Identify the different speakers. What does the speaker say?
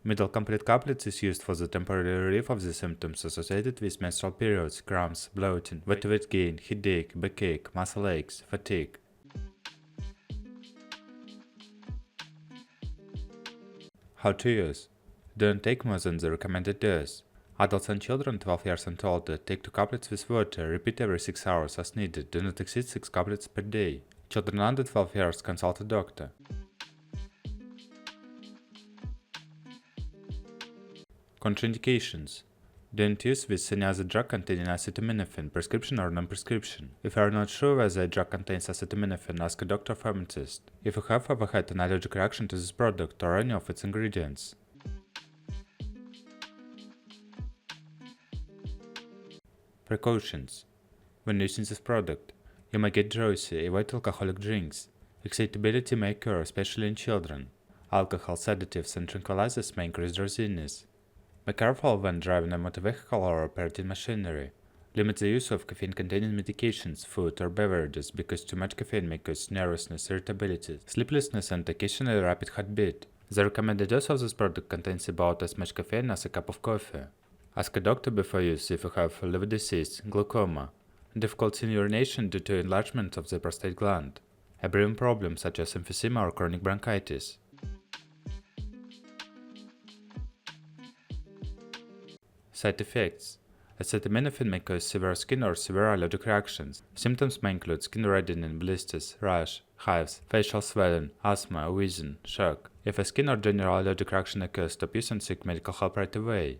Speaker 1: Midol complete caplets is used for the temporary relief of the symptoms associated with menstrual periods, cramps, bloating, weight gain, headache, backache, muscle aches, fatigue. How to use. Don't take more than the recommended dose. Adults and children 12 years and older take 2 caplets with water, repeat every 6 hours as needed, do not exceed 6 caplets per day. Children under 12 years consult a doctor. Contraindications. Don't use with any other drug containing acetaminophen, prescription or non-prescription. If you are not sure whether a drug contains acetaminophen, ask a doctor or pharmacist. If you have ever had an allergic reaction to this product or any of its ingredients. Precautions. When using this product, you may get drowsy, avoid alcoholic drinks. Excitability may occur, especially in children. Alcohol, sedatives, and tranquilizers may increase drowsiness. Be careful when driving a motor vehicle or operating machinery. Limit the use of caffeine-containing medications, food, or beverages because too much caffeine may cause nervousness, irritability, sleeplessness, and occasionally rapid heartbeat. The recommended dose of this product contains about as much caffeine as a cup of coffee. Ask a doctor before use if you have liver disease, glaucoma, difficulty in urination due to enlargement of the prostate gland, a breathing problem such as emphysema or chronic bronchitis. Side effects. Acetaminophen may cause severe skin or severe allergic reactions. Symptoms may include skin reddening, blisters, rash, hives, facial swelling, asthma, wheezing, shock. If a skin or general allergic reaction occurs, stop use and seek medical help right away.